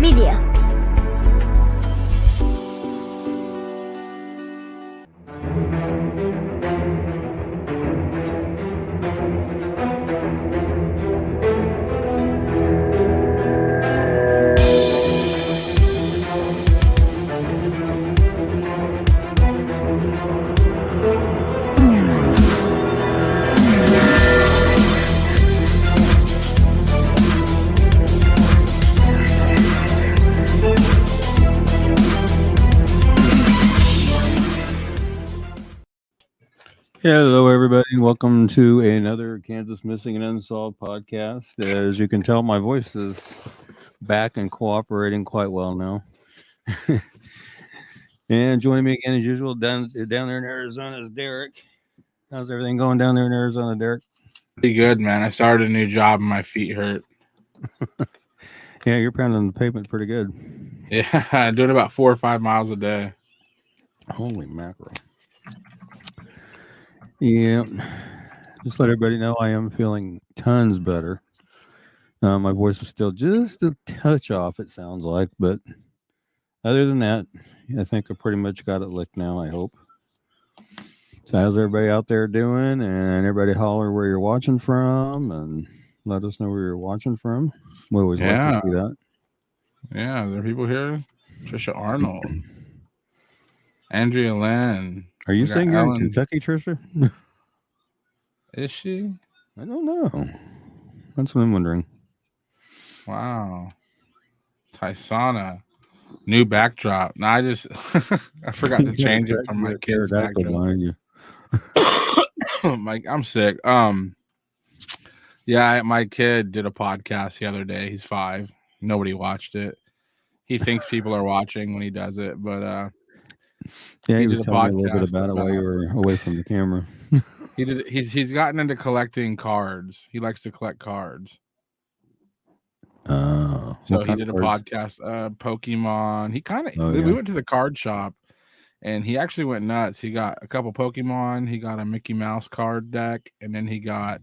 Media. Hello, everybody. Welcome to another Kansas Missing and Unsolved podcast. As you can tell, my voice is back and cooperating quite well now. And joining me again, as usual, down there in Arizona is Derek. How's everything going down there in Arizona, Derek? Pretty good, man. I started a new job and my feet hurt. Yeah, you're pounding the pavement pretty good. Yeah, I'm doing about 4 or 5 miles a day. Holy mackerel. Yeah, just let everybody know I am feeling tons better. My voice is still just a touch off, it sounds like, but other than that, I think I pretty much got it licked now, I hope. So how's everybody out there doing? And everybody holler where you're watching from and let us know where you're watching from. We always like to see that. Yeah, there are people here. Trisha Arnold. Andrea Lynn. Are you saying you're in Kentucky, Trisha? Is she? I don't know. That's what I'm wondering. Wow. Tysana. New backdrop. No, I just I forgot to change it from my kid's backdrop. I'm sick. Yeah, my kid did a podcast the other day. He's 5. Nobody watched it. He thinks people are watching when he does it, but yeah, he was telling me a little bit about it while you were away from the camera. He's gotten into collecting cards. He likes to collect cards. So he did a podcast, Pokemon. We went to the card shop and he actually went nuts. He got a couple Pokemon, he got a Mickey Mouse card deck, and then he got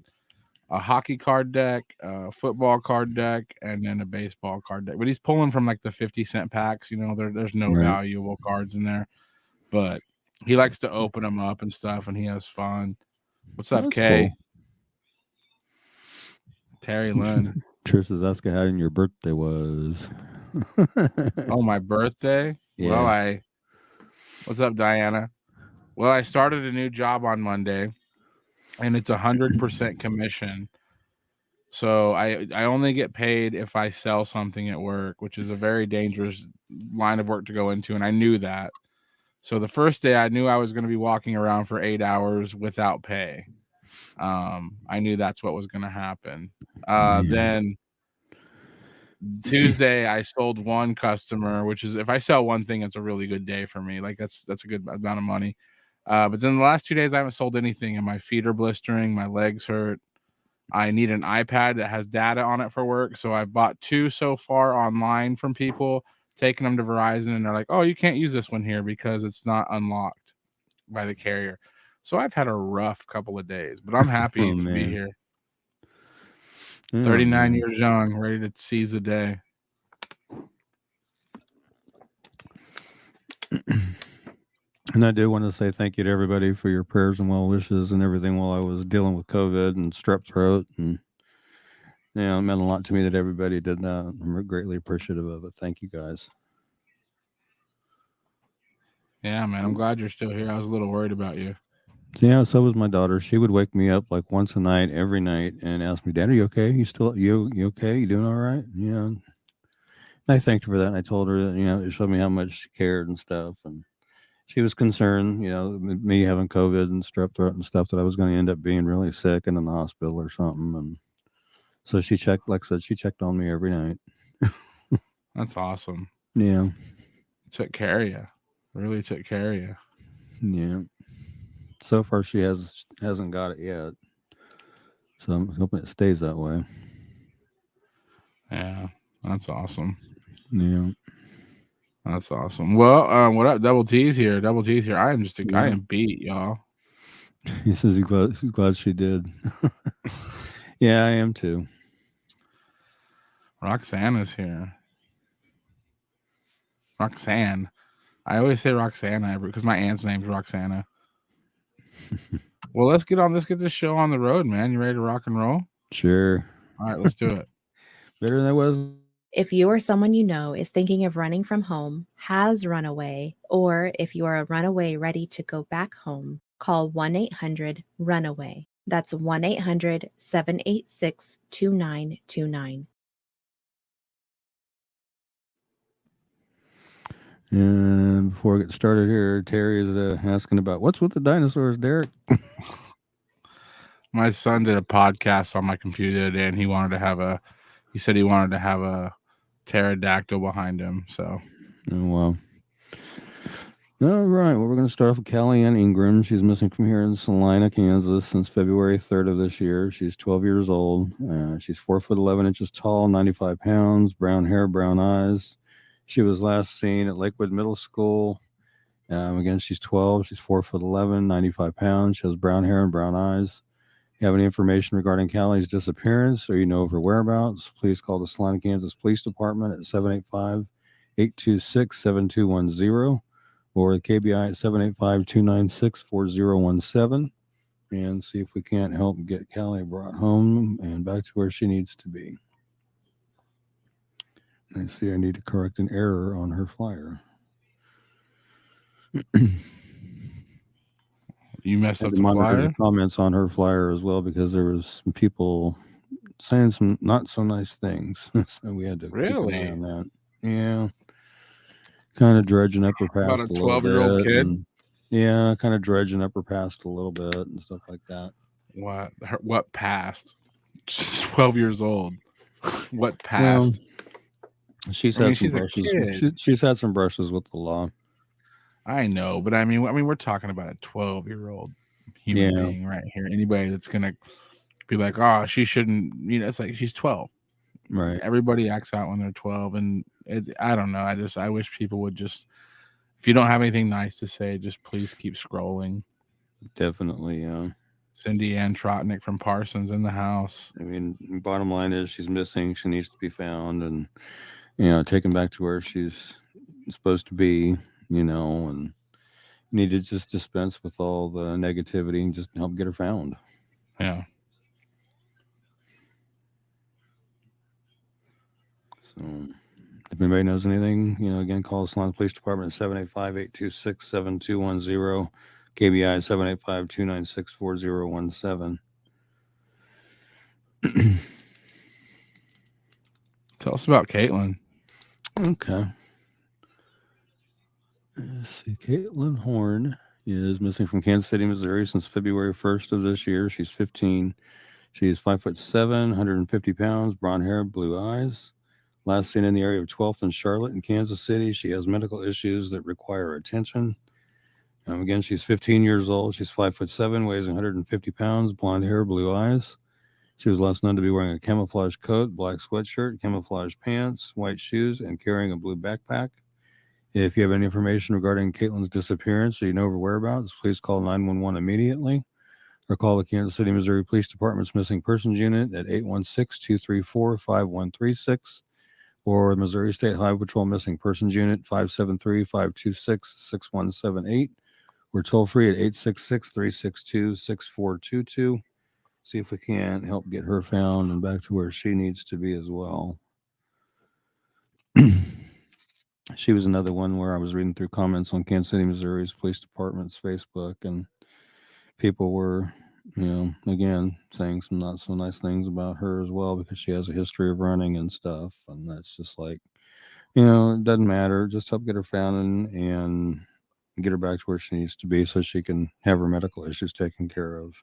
a hockey card deck, a football card deck, and then a baseball card deck. But he's pulling from like the 50-cent packs, there's no valuable cards in there. But he likes to open them up and stuff, and he has fun. What's up, Kay? Cool. Terry Lynn. Trish is asking how your birthday was. Oh, my birthday? Yeah. Well, what's up, Diana? Well, I started a new job on Monday, and it's 100% commission. So I only get paid if I sell something at work, which is a very dangerous line of work to go into, and I knew that. So the first day I knew I was going to be walking around for 8 hours without pay. I knew that's what was going to happen. Then Tuesday I sold one customer, which is, if I sell one thing, it's a really good day for me. Like that's a good amount of money. But then the last 2 days I haven't sold anything, and my feet are blistering, my legs hurt. I need an iPad that has data on it for work. So I've bought 2 so far online from people, taking them to Verizon, and they're like, oh, you can't use this one here because it's not unlocked by the carrier. So I've had a rough couple of days, but I'm happy to be here. 39 years young, ready to seize the day. And I do want to say thank you to everybody for your prayers and well wishes and everything while I was dealing with COVID and strep throat. And, it meant a lot to me that everybody did that. I'm greatly appreciative of it. Thank you, guys. Yeah, man. I'm glad you're still here. I was a little worried about you. Yeah, so was my daughter. She would wake me up like once a night, every night, and ask me, Dad, are you okay? You okay? You doing all right? And I thanked her for that. And I told her that, it showed me how much she cared and stuff. And she was concerned, me having COVID and strep throat and stuff, that I was going to end up being really sick and in the hospital or something. And so she checked, like I said, she checked on me every night. That's awesome. Yeah. Took care of you. Really took care of you. Yeah. So far, she hasn't got it yet. So I'm hoping it stays that way. Yeah. That's awesome. Yeah. That's awesome. Well, what up? Double T's here. I am beat, y'all. He says he's glad she did. Yeah, I am too. Roxanna's here. Roxanne. I always say Roxana because my aunt's name's Roxana. Well, let's get this show on the road, man. You ready to rock and roll? Sure. All right, let's do it. Better than I was. If you or someone you know is thinking of running from home, has run away, or if you are a runaway ready to go back home, call 1-800-RUNAWAY. That's 1-800-786-2929. And before I get started here, Terry is asking about what's with the dinosaurs, Derek. My son did a podcast on my computer today, and he said he wanted to have a pterodactyl behind him. So, Oh, wow. All right. Well, we're going to start off with Callie Ann Ingram. She's missing from here in Salina, Kansas since February 3rd of this year. She's 12 years old. She's 4'11" tall, 95 pounds, brown hair, brown eyes. She was last seen at Lakewood Middle School. Again, she's 12. She's 4'11", 95 pounds. She has brown hair and brown eyes. If you have any information regarding Callie's disappearance or you know of her whereabouts, please call the Salina, Kansas Police Department at 785-826-7210 or the KBI at 785-296-4017 and see if we can't help get Callie brought home and back to where she needs to be. I see I need to correct an error on her flyer. you messed I up had the to monitor flyer? the comments on her flyer as well because there was some people saying some not so nice things. So we had to keep an eye Really? on that. Yeah. Kind of dredging up her past About a a little 12-year-old bit. kid? And, yeah, kind of dredging up her past a little bit and stuff like that. What passed? She's 12 years old. What Well, passed? she's I mean, had some she's a brushes. kid. She's had some brushes with the law. I know, but I mean, we're talking about a 12-year-old human Yeah. being right here. Anybody that's gonna be like, oh, she shouldn't, it's like she's 12. Right. Everybody acts out when they're 12, and I don't know. I wish people would just, if you don't have anything nice to say, just please keep scrolling. Definitely, yeah. Cindy Ann Trotnick from Parsons in the house. I mean, bottom line is she's missing. She needs to be found and, taken back to where she's supposed to be, and need to just dispense with all the negativity and just help get her found. Yeah. So if anybody knows anything, again, call the Salina Police Department at 785-826-7210, KBI 785-296-4017. Tell us about Caitlin. Okay. Let's see. Caitlin Horn is missing from Kansas City, Missouri since February 1st of this year. She's 15. She's 5'7", 150 pounds, brown hair, blue eyes. Last seen in the area of 12th and Charlotte in Kansas City. She has medical issues that require attention. Again, she's 15 years old. She's 5'7", weighs 150 pounds, blonde hair, blue eyes. She was last known to be wearing a camouflage coat, black sweatshirt, camouflage pants, white shoes, and carrying a blue backpack. If you have any information regarding Caitlin's disappearance or you know her whereabouts, please call 911 immediately or call the Kansas City, Missouri Police Department's Missing Persons Unit at 816-234-5136 or Missouri State Highway Patrol Missing Persons Unit 573-526-6178. We're toll free at 866-362-6422. See if we can help get her found and back to where she needs to be as well. She was another one where I was reading through comments on Kansas City, Missouri's Police Department's Facebook, and people were, again, saying some not so nice things about her as well because she has a history of running and stuff. And that's just like, it doesn't matter. Just help get her found and get her back to where she needs to be so she can have her medical issues taken care of.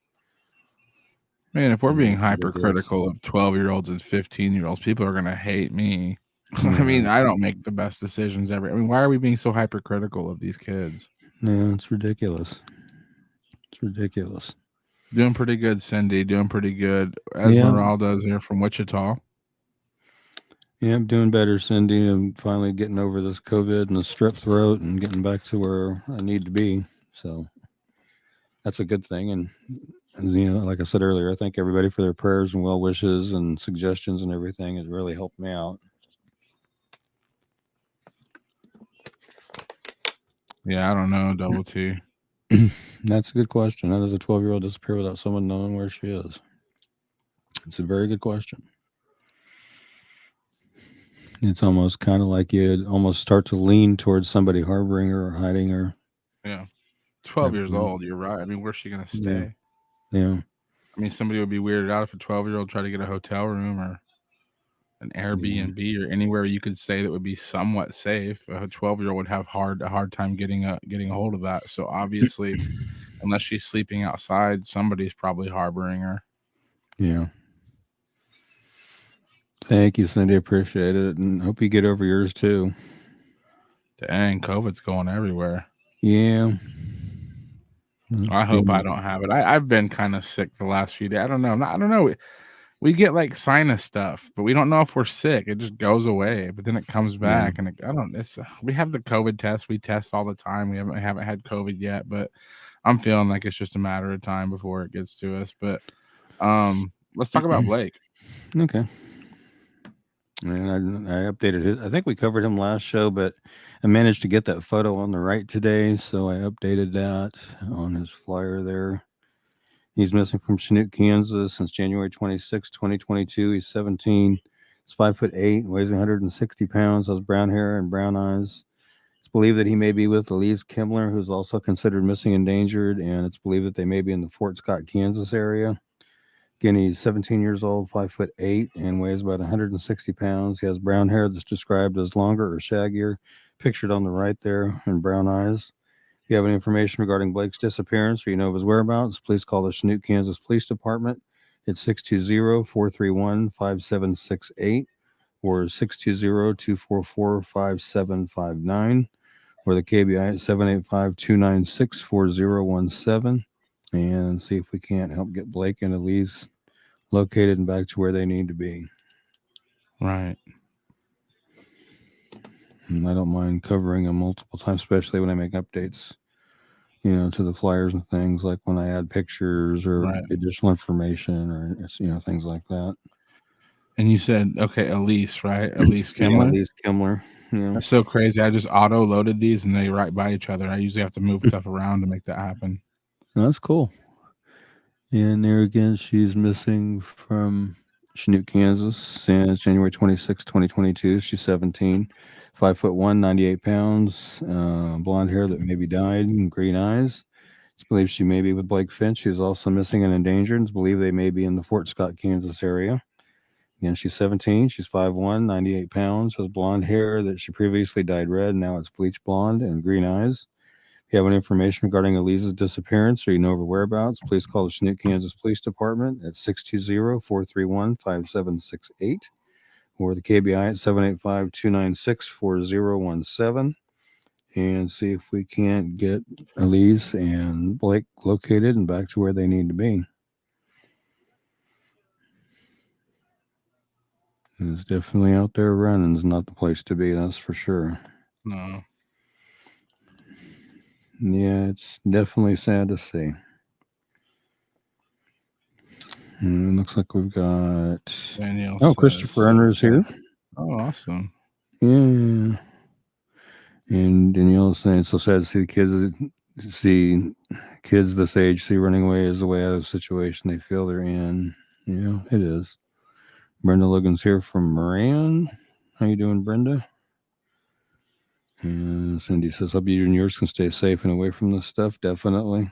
Man, if we're being Ridiculous. hypercritical of 12-year-olds and 15-year-olds, people are going to hate me. I mean, I don't make the best decisions ever. I mean, why are we being so hypercritical of these kids? Yeah, it's ridiculous. It's ridiculous. Doing pretty good, Cindy. Doing pretty good. Esmeralda's here from Wichita. Yeah, I'm doing better, Cindy. I'm finally getting over this COVID and the strep throat and getting back to where I need to be. So that's a good thing. And like I said earlier, I thank everybody for their prayers and well wishes and suggestions and everything. It really helped me out. Yeah, I don't know. Double T. That's a good question. How does a 12-year-old disappear without someone knowing where she is? It's a very good question. It's almost kind of like you'd almost start to lean towards somebody harboring her or hiding her. Yeah. 12 years Mhm. old. You're right. I mean, where's she going to Yeah. stay? Yeah. I mean, somebody would be weirded out if a 12-year-old tried to get a hotel room or an Airbnb or anywhere you could say that would be somewhat safe. A 12-year-old would have a hard time getting a hold of that. So obviously, unless she's sleeping outside, somebody's probably harboring her. Yeah. Thank you, Cindy. Appreciate it. And hope you get over yours too. Dang, COVID's going everywhere. Yeah. I hope I don't have it. I've been kind of sick the last few days. I don't know. I don't know. We get like sinus stuff, but we don't know if we're sick. It just goes away, but then it comes back, and we have the COVID test. We test all the time. We haven't had COVID yet, but I'm feeling like it's just a matter of time before it gets to us. But let's talk about Blake. Okay. And I updated it. I think we covered him last show, but I managed to get that photo on the right today, so I updated that on his flyer there. He's missing from Chinook, Kansas since January 26, 2022. He's 17. He's 5'8", weighs 160 pounds, has brown hair and brown eyes. It's believed that he may be with Elise Kimmler, who's also considered missing and endangered, and it's believed that they may be in the Fort Scott, Kansas area. Again, he's 17 years old, 5'8", and weighs about 160 pounds. He has brown hair that's described as longer or shaggier, pictured on the right there, and brown eyes. If you have any information regarding Blake's disappearance or you know of his whereabouts, please call the Chinook, Kansas Police Department at 620-431-5768 or 620-244-5759 or the KBI at 785-296-4017 and see if we can't help get Blake and Elise located and back to where they need to be. Right. And I don't mind covering them multiple times, especially when I make updates, to the flyers and things, like when I add pictures or additional information or, things like that. And you said, okay, Elise, right? Elise Kimmler? Yeah, Elise Kimmler. Yeah. That's so crazy. I just auto-loaded these, and they're right by each other. I usually have to move stuff around to make that happen. That's cool. And there again, she's missing from Chinook, Kansas since January 26, 2022. She's 17, 5'1", 98 pounds, blonde hair that maybe dyed, and green eyes. It's believed she may be with Blake Finch. She's also missing and endangered. It's believed they may be in the Fort Scott, Kansas area. Again, she's 17. She's 5'1", 98 pounds, has blonde hair that she previously dyed red. Now it's bleach blonde and green eyes. If you have any information regarding Elise's disappearance or you know of her whereabouts, please call the Chinook, Kansas Police Department at 620-431-5768 or the KBI at 785-296-4017 and see if we can't get Elise and Blake located and back to where they need to be. It's definitely out there running. It's not the place to be, that's for sure. No. Yeah, it's definitely sad to see. And it looks like we've got Danielle. Oh, Christopher Unruh is here. Oh, awesome. Yeah. And Danielle is saying, so sad to see kids this age see running away as the way out of the situation they feel they're in. Yeah, it is. Brenda Logan's here from Moran. How you doing, Brenda? And Cindy says, hope you and yours can stay safe and away from this stuff. Definitely.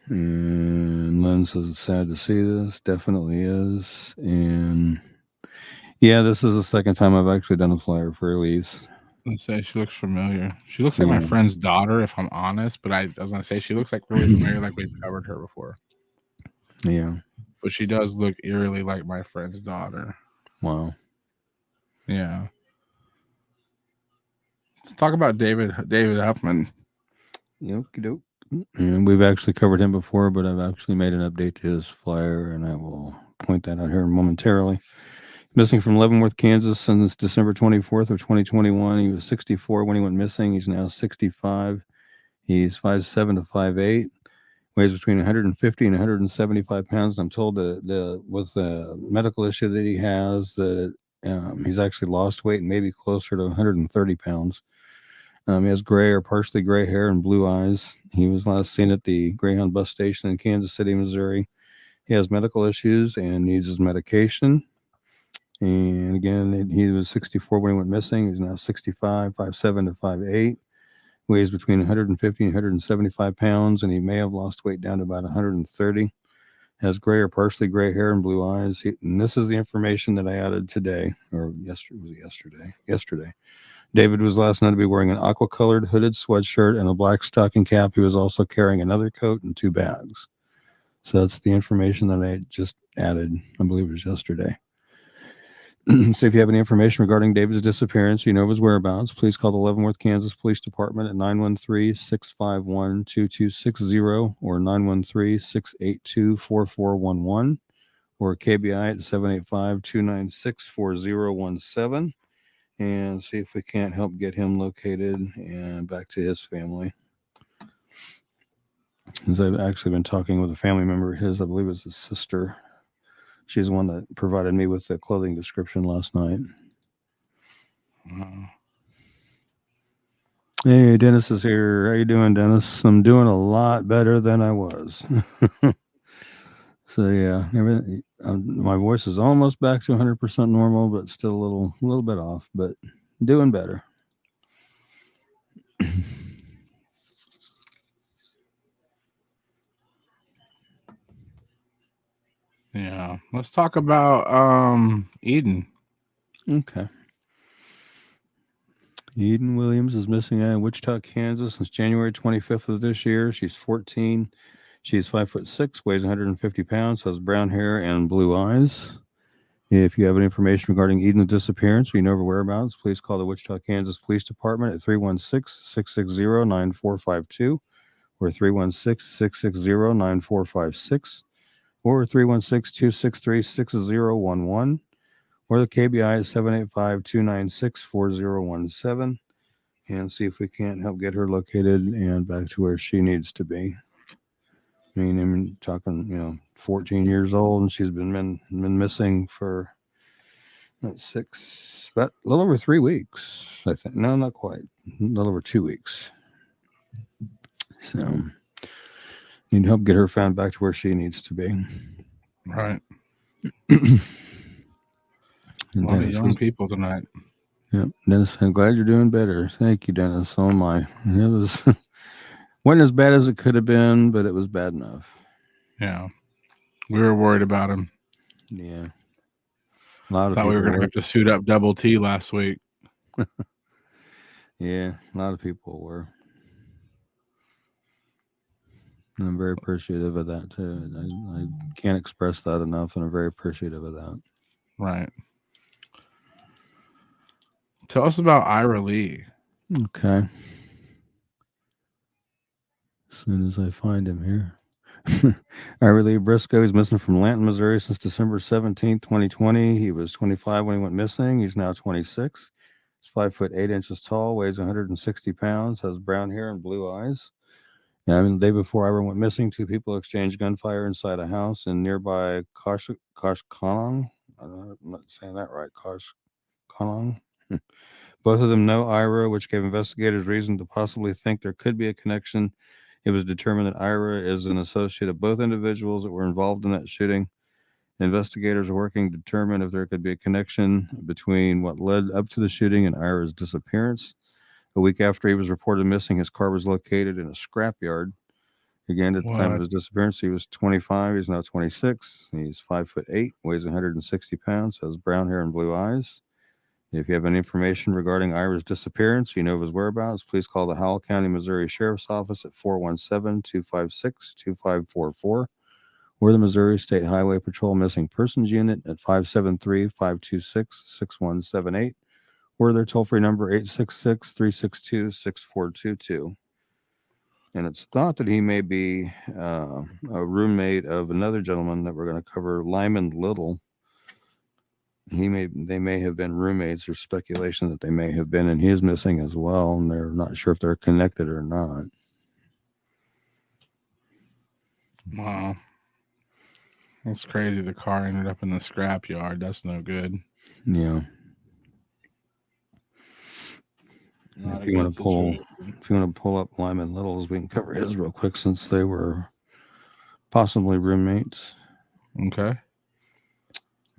And Lynn says it's sad to see this. Definitely is. And yeah, this is the second time I've actually done a flyer for Elise. Let's say she looks familiar. She looks like my friend's daughter, if I'm honest. But I was gonna say she looks like really familiar, like we've covered her before. Yeah. But she does look eerily like my friend's daughter. Wow. Yeah. Let's talk about David Huffman. Okie-doke. And we've actually covered him before, but I've actually made an update to his flyer, and I will point that out here momentarily. Missing from Leavenworth, Kansas since December 24th of 2021. He was 64 when he went missing. He's now 65. He's 5'7" to 5'8". Weighs between 150 and 175 pounds. And I'm told that with the medical issue that he has, that he's actually lost weight and maybe closer to 130 pounds. He has gray or partially gray hair and blue eyes. He was last seen at the Greyhound bus station in Kansas City, Missouri. He has medical issues and needs his medication. And again, he was 64 when he went missing. He's now 65, 5'7" to 5'8". Weighs between 150 and 175 pounds, and he may have lost weight down to about 130. Has gray or partially gray hair and blue eyes. And this is the information that I added today, or yesterday. Was it yesterday? Yesterday. David was last known to be wearing an aqua-colored hooded sweatshirt and a black stocking cap. He was also carrying another coat and 2 bags. So that's the information that I just added. I believe it was yesterday. So if you have any information regarding David's disappearance, you know of his whereabouts, please call the Leavenworth, Kansas Police Department at 913-651-2260 or 913-682-4411 or KBI at 785-296-4017 and see if we can't help get him located and back to his family. As I've actually been talking with a family member of his, I believe it's his sister. She's the one that provided me with the clothing description last night. Hey, Dennis is here. How you doing, Dennis? I'm doing a lot better than I was. So yeah, my voice is almost back to 100% normal, but still a little bit off, but doing better. Yeah, let's talk about Eden. Okay. Eden Williams is missing out in Wichita, Kansas since January 25th of this year. She's 14. She's 5'6", weighs 150 pounds, has brown hair and blue eyes. If you have any information regarding Eden's disappearance or you know her whereabouts, please call the Wichita, Kansas Police Department at 316-660-9452 or 316-660-9456 or 316-263-6011 or the KBI at 785-296-4017 and see if we can't help get her located and back to where she needs to be. I mean, I'm talking, 14 years old, and she's been missing for about a little over 3 weeks, I think. No, not quite. A little over 2 weeks. So, need help get her found back to where she needs to be. Right. And A lot of young people tonight. Yep, Dennis, I'm glad you're doing better. Thank you, Dennis. So am I. It was wasn't as bad as it could have been, but it was bad enough. Yeah, we were worried about him. Yeah, a lot of thought we were going to have to suit up Double T last week. Yeah, a lot of people were. And I'm very appreciative of that too. I can't express that enough, and I'm very appreciative of that. Right. Tell us about Ira Lee. Okay. As soon as I find him here. Ira Lee Briscoe is missing from Lanton, Missouri since December 17th, 2020. He was 25 when he went missing. He's now 26. He's 5'8" tall, weighs 160 pounds, has brown hair and blue eyes. The day before Ira went missing, 2 people exchanged gunfire inside a house in nearby Koshkonong. I'm not saying that right. Koshkonong. Both of them know Ira, which gave investigators reason to possibly think there could be a connection. It was determined that Ira is an associate of both individuals that were involved in that shooting. Investigators are working to determine if there could be a connection between what led up to the shooting and Ira's disappearance. A week after he was reported missing, his car was located in a scrapyard. Again, at the time of his disappearance, he was 25. He's now 26. He's 5'8", weighs 160 pounds, has brown hair and blue eyes. If you have any information regarding Ira's disappearance, you know of his whereabouts, please call the Howell County, Missouri Sheriff's Office at 417-256-2544 or the Missouri State Highway Patrol Missing Persons Unit at 573-526-6178 or their toll-free number 866-362-6422. And it's thought that he may be a roommate of another gentleman that we're going to cover, Lyman Little. They may have been roommates. There's speculation that they may have been, and he is missing as well, and they're not sure if they're connected or not. Wow. That's crazy. The car ended up in the scrapyard. That's no good. Yeah. Not If a you want good to pull, situation. if you want to pull up Lyman Littles, we can cover his real quick since they were possibly roommates. Okay.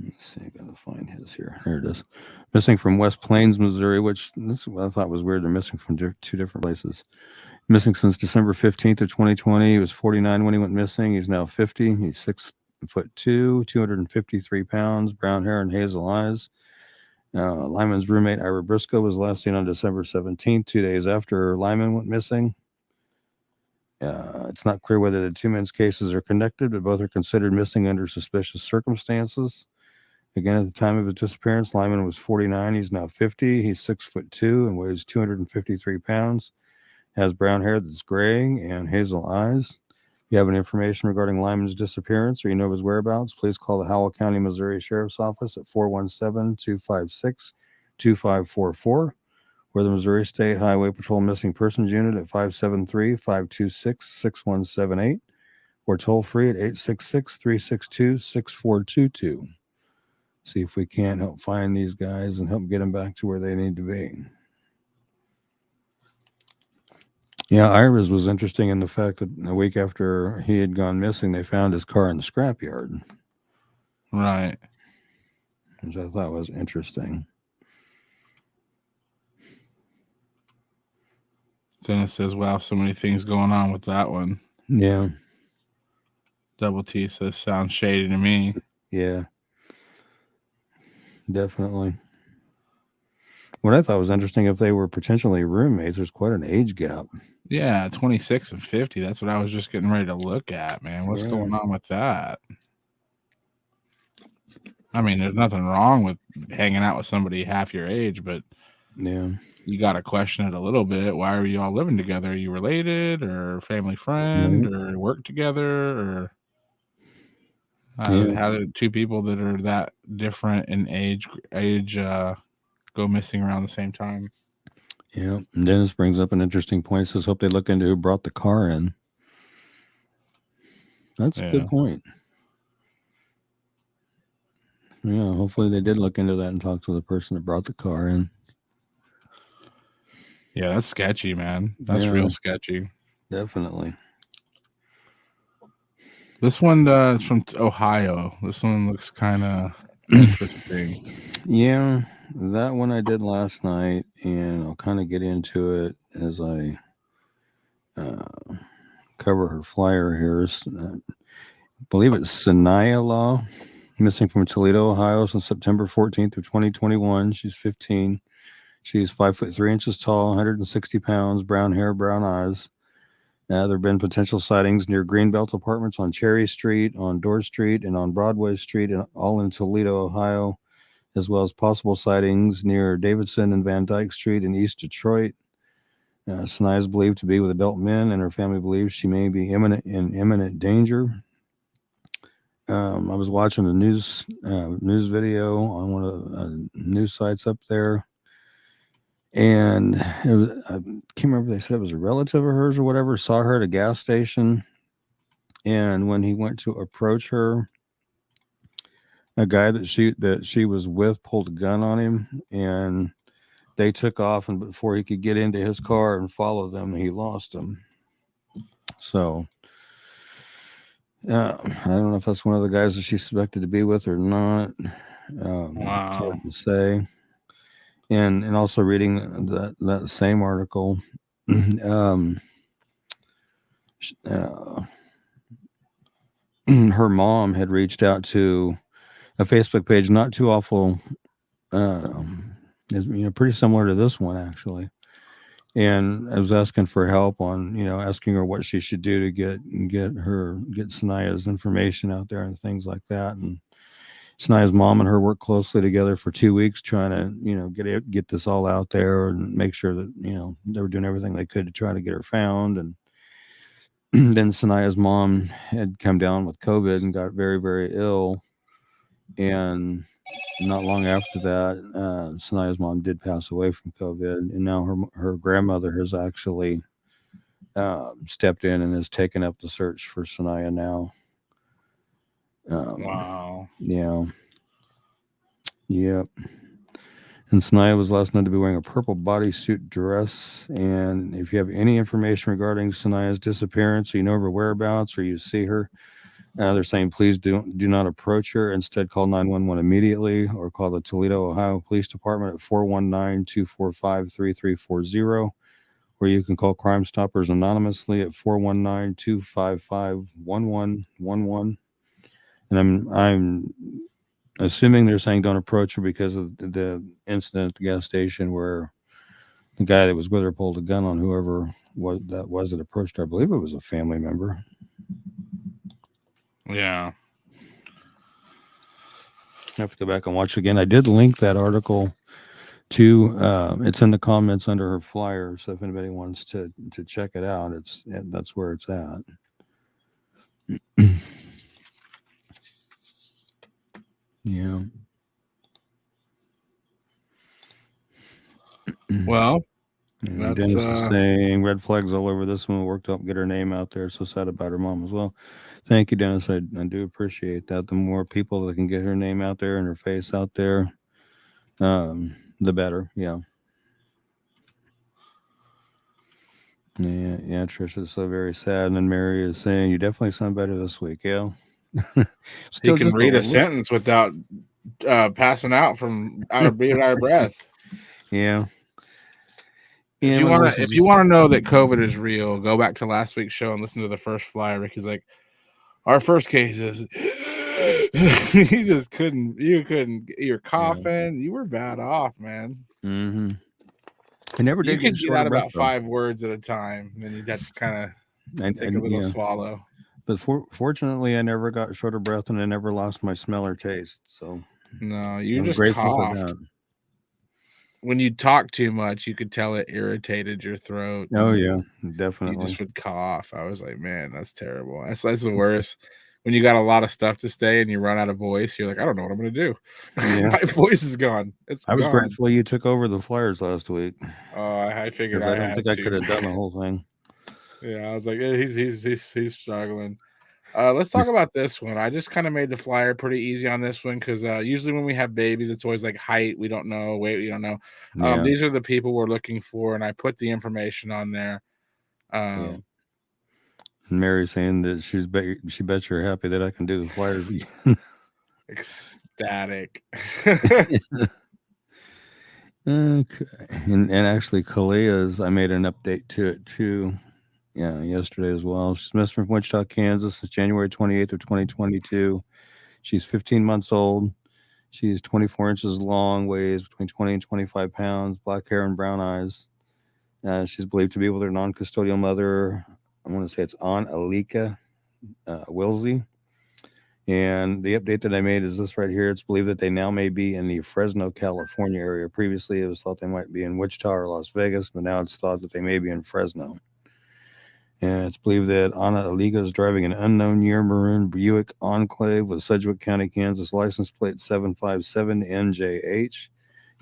Let's see, I gotta find his here. There it is. Missing from West Plains, Missouri, which this is what I thought was weird. They're missing from two different places. Missing since December 15th of 2020. He was 49 when he went missing. He's now 50. He's 6'2", 253 pounds, brown hair and hazel eyes. Lyman's roommate, Ira Briscoe, was last seen on December 17th, 2 days after Lyman went missing. It's not clear whether the two men's cases are connected, but both are considered missing under suspicious circumstances. Again, at the time of his disappearance, Lyman was 49. He's now 50. He's 6'2" and weighs 253 pounds. Has brown hair that's gray and hazel eyes. If you have any information regarding Lyman's disappearance or you know of his whereabouts, please call the Howell County, Missouri Sheriff's Office at 417-256-2544 or the Missouri State Highway Patrol Missing Persons Unit at 573-526-6178 or toll free at 866-362-6422. See if we can't help find these guys and help get them back to where they need to be. Yeah, Ira's was interesting in the fact that a week after he had gone missing, they found his car in the scrapyard. Right. Which I thought was interesting. Then it says, wow, so many things going on with that one. Yeah. Double T says, sounds shady to me. Yeah. Definitely. What I thought was interesting, if they were potentially roommates, there's quite an age gap. Yeah, 26 and 50. That's what I was just getting ready to look at, man. What's going on with that? I mean, there's nothing wrong with hanging out with somebody half your age, but yeah, you got to question it a little bit. Why are you all living together? Are you related or family friend or work together? Or how did two people that are that different in age go missing around the same time? Yeah, and Dennis brings up an interesting point. He says, hope they look into who brought the car in. That's a good point. Yeah, hopefully they did look into that and talk to the person that brought the car in. Yeah, that's sketchy, man. That's real sketchy. Definitely. This one is from Ohio. This one looks kind of interesting. Yeah, that one I did last night, and I'll kind of get into it as I cover her flyer here. I believe it's Sanaya Law, missing from Toledo, Ohio since September 14th of 2021. She's 15. She's 5'3" tall, 160 pounds, brown hair, brown eyes. There have been potential sightings near Greenbelt Apartments on Cherry Street, on Dorr Street, and on Broadway Street, and all in Toledo, Ohio, as well as possible sightings near Davidson and Van Dyke Street in East Detroit. Sanaya is believed to be with adult men, and her family believes she may be in imminent danger. I was watching a news video on one of the news sites up there, and I can't remember if they said it was a relative of hers or whatever, saw her at a gas station, and when he went to approach her, a guy that she was with pulled a gun on him, and they took off, and before he could get into his car and follow them, he lost him. So I don't know if that's one of the guys that she's suspected to be with or not. Wow. It's hard to say. And also reading that same article, her mom had reached out to a Facebook page not too awful, is pretty similar to this one actually, and I was asking for help on asking her what she should do to get Sanaya's information out there and things like that. And Sanaya's mom and her worked closely together for 2 weeks trying to get this all out there and make sure that they were doing everything they could to try to get her found. And then Sanaya's mom had come down with COVID and got very, very ill, and not long after that, Sanaya's mom did pass away from COVID, and now her grandmother has actually stepped in and has taken up the search for Sanaya now. Wow. Yeah. Yep. And Sanaya was last known to be wearing a purple bodysuit dress. And if you have any information regarding Sanaya's disappearance, or you know her whereabouts, or you see her, they're saying please do not approach her. Instead, call 911 immediately or call the Toledo, Ohio Police Department at 419-245-3340, or you can call Crime Stoppers anonymously at 419-255-1111. And I'm assuming they're saying don't approach her because of the incident at the gas station where the guy that was with her pulled a gun on whoever that approached her. I believe it was a family member. Yeah. I have to go back and watch again. I did link that article to it's in the comments under her flyer, so if anybody wants to check it out, that's where it's at. Yeah. Well, and Dennis is saying red flags all over this one. Worked up, get her name out there. So sad about her mom as well. Thank you, Dennis. I do appreciate that. The more people that can get her name out there and her face out there, the better. Yeah. Yeah, Trisha's so very sad. And then Mary is saying, you definitely sound better this week. Yeah. Still you can read a sentence without passing out from being out of breath. Yeah. If you want to know that COVID is real, go back to last week's show and listen to the first flyer. Ricky's like, our first case is you just couldn't. You're coughing. Yeah. You were bad off, man. Mm-hmm. I never did. You could get out about 5 words at a time, and then you'd have to kind of take a little swallow. But fortunately, I never got short of breath, and I never lost my smell or taste. So no, you just coughed. When you talk too much, you could tell it irritated your throat. Oh yeah, definitely. You just would cough. I was like, man, that's terrible. That's the worst. When you got a lot of stuff to say and you run out of voice, you're like, I don't know what I'm going to do. Yeah. My voice is gone. I was grateful you took over the flyers last week. I figured I don't think I could have done the whole thing. Yeah, I was like, he's struggling. Let's talk about this one. I just kind of made the flyer pretty easy on this one because usually when we have babies, it's always like height, we don't know, weight, we don't know. Yeah. These are the people we're looking for, and I put the information on there. Yeah. Mary's saying that she bets you're happy that I can do the flyers. Ecstatic. Okay. And actually, Kalea's, I made an update to it too. Yeah, yesterday as well. She's missing from Wichita, Kansas. It's January 28th of 2022. She's 15 months old. She's 24 inches long, weighs between 20 and 25 pounds, black hair and brown eyes. She's believed to be with her non-custodial mother. I want to say it's Aunt Alika Wilsey. And the update that I made is this right here. It's believed that they now may be in the Fresno, California area. Previously, it was thought they might be in Wichita or Las Vegas, but now it's thought that they may be in Fresno. And it's believed that Anna Aliga is driving an unknown year maroon Buick Enclave with Sedgwick County, Kansas license plate 757NJH.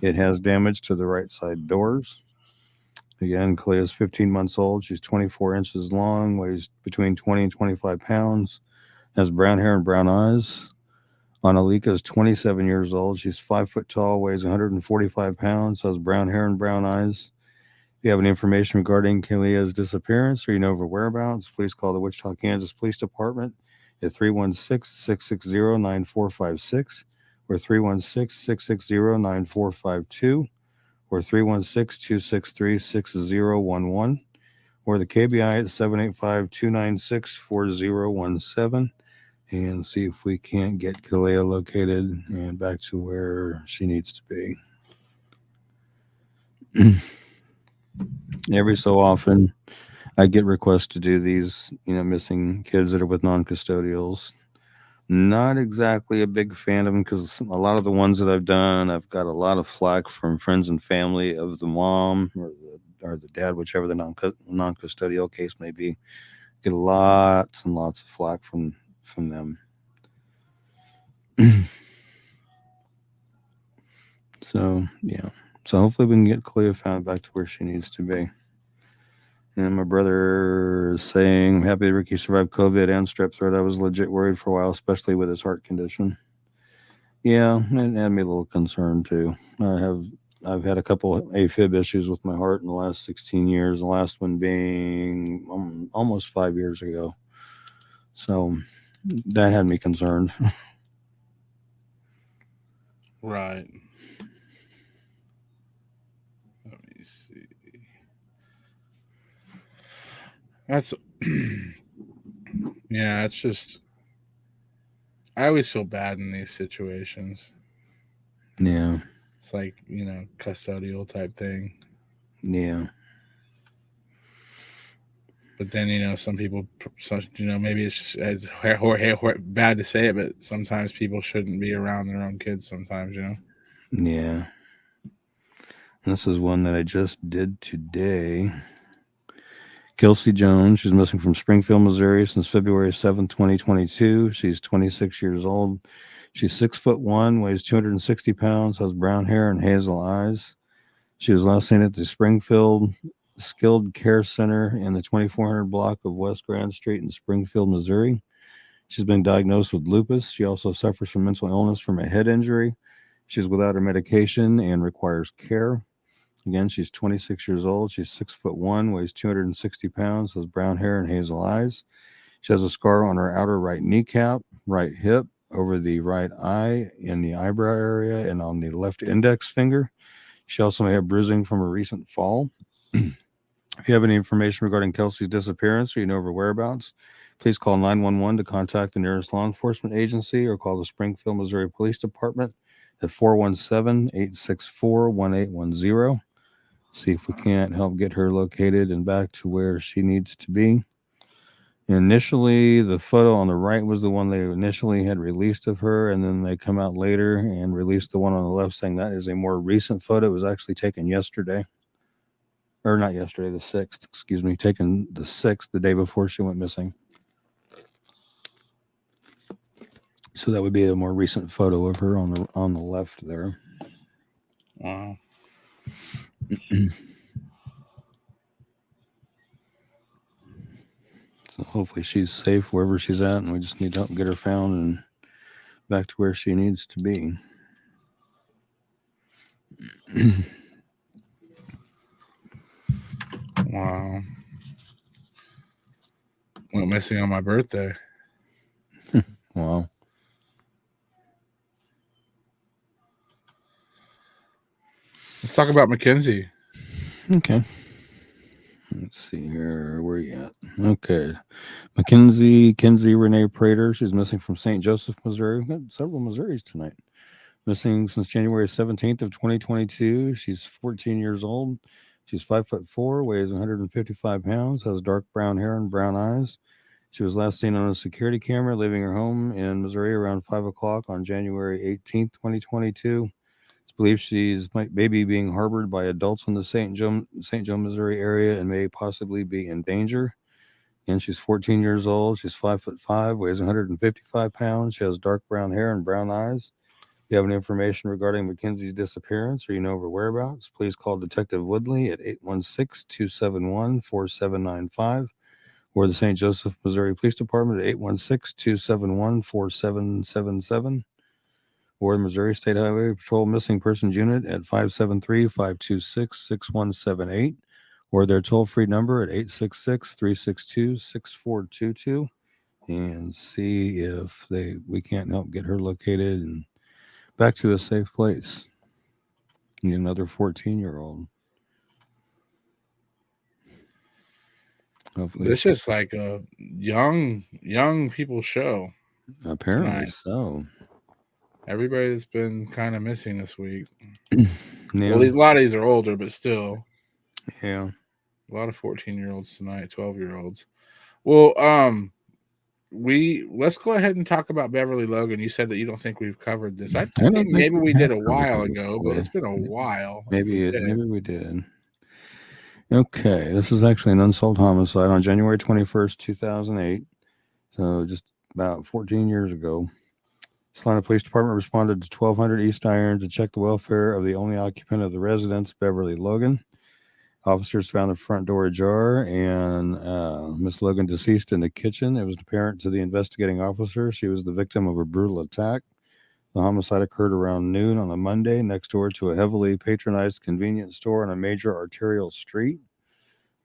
It has damage to the right side doors. Again, Clay is 15 months old. She's 24 inches long, weighs between 20 and 25 pounds, has brown hair and brown eyes. Annalika is 27 years old. She's 5 foot tall, weighs 145 pounds, has brown hair and brown eyes. If you have any information regarding Kalea's disappearance or you know of her whereabouts, please call the Wichita, Kansas Police Department at 316-660-9456 or 316-660-9452 or 316-263-6011 or the KBI at 785-296-4017 and see if we can't get Kalea located and back to where she needs to be. Every so often, I get requests to do these, missing kids that are with non-custodials. Not exactly a big fan of them because a lot of the ones that I've done, I've got a lot of flack from friends and family of the mom or the dad, whichever the non-custodial case may be. Get lots and lots of flack from them. So, yeah. So hopefully we can get Kalea found back to where she needs to be. And my brother is saying, I'm happy Ricky survived COVID and strep throat. I was legit worried for a while, especially with his heart condition. Yeah, it had me a little concerned too. I have I've had a couple of AFib issues with my heart in the last 16 years. The last one being almost 5 years ago. So that had me concerned. Right. Let me see. That's yeah, it's just I always feel bad in these situations. Yeah. It's like, custodial type thing. Yeah. But then, some people, maybe it's just it's bad to say it, but sometimes people shouldn't be around their own kids sometimes. Yeah. This is one that I just did today. Kelsey Jones, she's missing from Springfield, Missouri since February 7th, 2022. She's 26 years old. She's 6'1", weighs 260 pounds, has brown hair and hazel eyes. She was last seen at the Springfield Skilled Care Center in the 2400 block of West Grand Street in Springfield, Missouri. She's been diagnosed with lupus. She also suffers from mental illness from a head injury. She's without her medication and requires care. Again, she's 26 years old. She's 6'1", weighs 260 pounds, has brown hair and hazel eyes. She has a scar on her outer right kneecap, right hip, over the right eye, in the eyebrow area, and on the left index finger. She also may have bruising from a recent fall. If you have any information regarding Kelsey's disappearance or you know of her whereabouts, please call 911 to contact the nearest law enforcement agency or call the Springfield, Missouri Police Department at 417-864-1810. See if we can't help get her located and back to where she needs to be. Initially, the photo on the right was the one they initially had released of her, and then they come out later and released the one on the left saying that is a more recent photo. It was actually taken yesterday. Or not yesterday, the 6th, excuse me, taken the 6th, the day before she went missing. So that would be a more recent photo of her on the left there. Wow. So hopefully she's safe wherever she's at, and we just need to help get her found and back to where she needs to be. Wow. Went missing on my birthday. Wow. Let's talk about Mackenzie. Okay. Let's see here. Where you at? Okay. Mackenzie Renee Prater. She's missing from St. Joseph, Missouri. We've got several Missouris tonight. Missing since January 17th of 2022. She's 14 years old. She's 5'4", weighs 155 pounds, has dark brown hair and brown eyes. She was last seen on a security camera leaving her home in Missouri around 5 o'clock on January 18th, 2022. It's believed she's maybe being harbored by adults in the St. Joe, Missouri area and may possibly be in danger. And she's 14 years old. She's 5'5", weighs 155 pounds. She has dark brown hair and brown eyes. If you have any information regarding Mackenzie's disappearance or you know of her whereabouts, please call Detective Woodley at 816-271-4795 or the St. Joseph, Missouri Police Department at 816-271-4777 or the Missouri State Highway Patrol Missing Persons Unit at 573-526-6178 or their toll-free number at 866-362-6422 and see if we can't help get her located and back to a safe place. And another 14-year-old. Hopefully, This is like a young people show. Apparently tonight. So. Everybody that's been kind of missing this week. Yeah. Well, a lot of these are older, but still. Yeah. A lot of 14-year-olds tonight, 12-year-olds. Well, let's go ahead and talk about Beverly Logan. You said that you don't think we've covered this. I think maybe we did a while ago, but it's been a while. Maybe we did. Okay, this is actually an unsolved homicide on January 21st, 2008. So just about 14 years ago. Salina Police Department responded to 1200 East Iron to check the welfare of the only occupant of the residence, Beverly Logan. Officers found the front door ajar and Miss Logan deceased in the kitchen. It was apparent to the investigating officer she was the victim of a brutal attack. The homicide occurred around noon on a Monday next door to a heavily patronized convenience store on a major arterial street.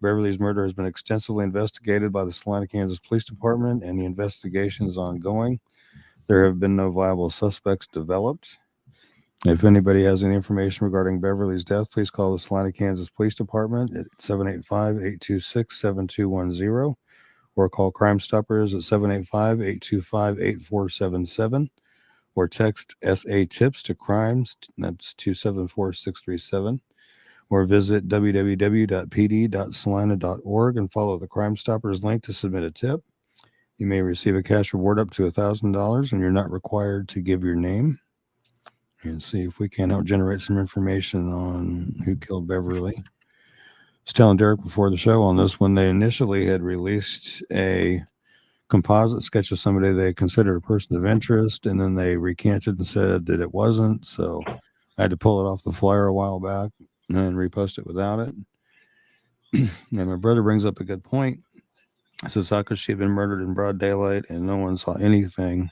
Beverly's murder has been extensively investigated by the Salina, Kansas Police Department, and the investigation is ongoing. There have been no viable suspects developed. If anybody has any information regarding Beverly's death, please call the Salina, Kansas Police Department at 785-826-7210 or call Crime Stoppers at 785-825-8477 or text SA TIPS to crimes, that's 274-637, or visit www.pd.salina.org and follow the Crime Stoppers link to submit a tip. You may receive a cash reward up to $1,000 and you're not required to give your name. And see if we can help generate some information on who killed Beverly. I was telling Derek before the show on this one, they initially had released a composite sketch of somebody they considered a person of interest, and then they recanted and said that it wasn't. So I had to pull it off the flyer a while back and repost it without it. And my brother brings up a good point. He says, how could she have been murdered in broad daylight and no one saw anything?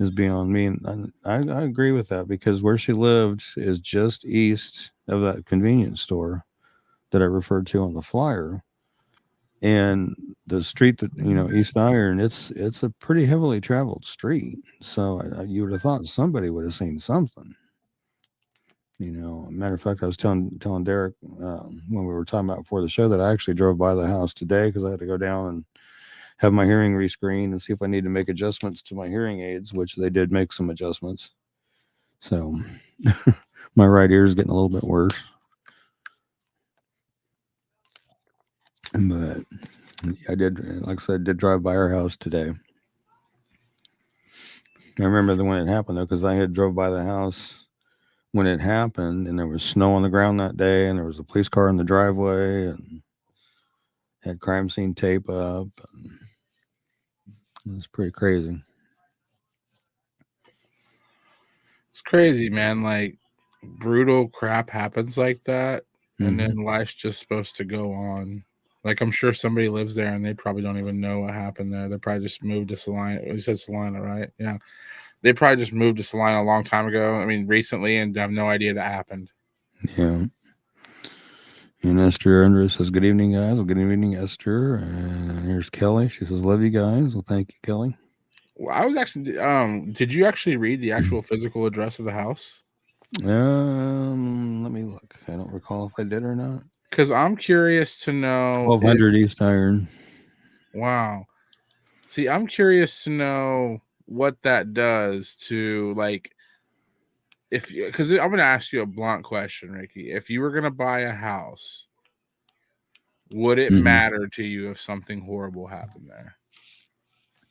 Is beyond me. And I agree with that, because where she lived is just east of that convenience store that I referred to on the flyer. And the street that, East Iron, it's a pretty heavily traveled street. So you would have thought somebody would have seen something. Matter of fact, I was telling Derek when we were talking about before the show that I actually drove by the house today because I had to go down and have my hearing rescreened and see if I need to make adjustments to my hearing aids, which they did make some adjustments. So my right ear is getting a little bit worse. But I did, like I said, did drive by our house today. I remember when it happened, though, because I had drove by the house when it happened, and there was snow on the ground that day, and there was a police car in the driveway, and had crime scene tape up. It's pretty crazy. It's crazy, man. Like, brutal crap happens like that, and then life's just supposed to go on. Like, I'm sure somebody lives there and they probably don't even know what happened there. They probably just moved to Salina. You said Salina, right? Yeah. They probably just moved to Salina a long time ago. I mean, recently, and have no idea that happened. Yeah. And Esther Andrews says, good evening, guys. Well, good evening, Esther. And here's Kelly. She says, love you guys. Well, thank you, Kelly. Well, I was actually, did you actually read the actual physical address of the house? Let me look. I don't recall if I did or not. Because I'm curious to know. 1200 East Iron. Wow. See, I'm curious to know what that does to, like, because I'm going to ask you a blunt question, Ricky. If you were going to buy a house, would it matter to you if something horrible happened there?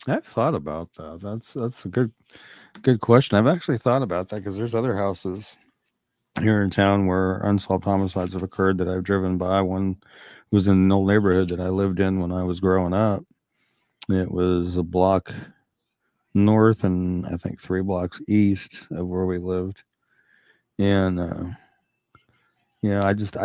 I've thought about that. That's a good question. I've actually thought about that because there's other houses here in town where unsolved homicides have occurred that I've driven by. One was in an old neighborhood that I lived in when I was growing up. It was a block north and I think 3 blocks east of where we lived. And I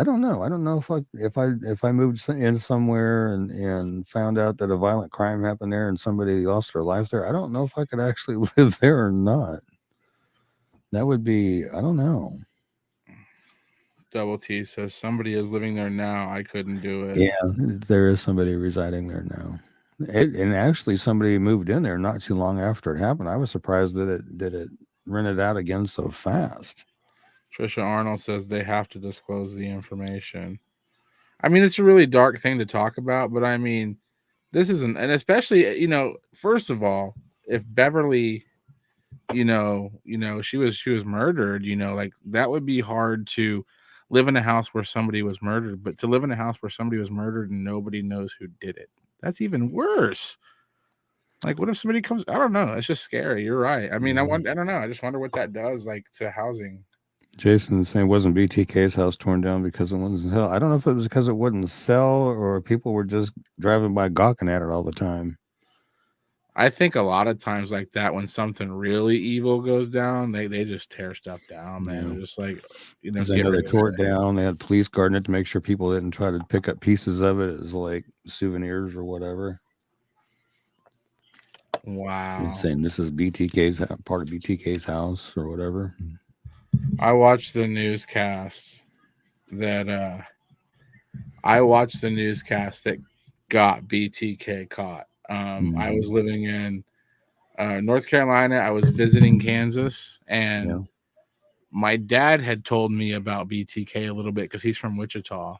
don't know. I don't know if I moved in somewhere and found out that a violent crime happened there and somebody lost their life there. I don't know if I could actually live there or not. That would be, I don't know. Double T says somebody is living there now. I couldn't do it. Yeah, there is somebody residing there now. And actually somebody moved in there not too long after it happened. I was surprised that it rented out again so fast. Trisha Arnold says they have to disclose the information. I mean, it's a really dark thing to talk about, but I mean, this isn't, and especially, first of all, if Beverly, she was murdered, like that would be hard to live in a house where somebody was murdered, but to live in a house where somebody was murdered and nobody knows who did it, that's even worse. Like, what if somebody comes? I don't know. It's just scary. You're right. I mean, I don't know. I just wonder what that does, like, to housing. Jason's saying, wasn't BTK's house torn down because it wouldn't sell? I don't know if it was because it wouldn't sell or people were just driving by gawking at it all the time. I think a lot of times like that, when something really evil goes down, they just tear stuff down, man. Yeah. Just like, I know they tore it down. They had police guarding it to make sure people didn't try to pick up pieces of it as like souvenirs or whatever. Wow. saying this is BTK's part of BTK's house or whatever. I watched the newscast that got BTK caught. I was living in North Carolina. I was visiting Kansas, and my dad had told me about BTK a little bit because he's from Wichita,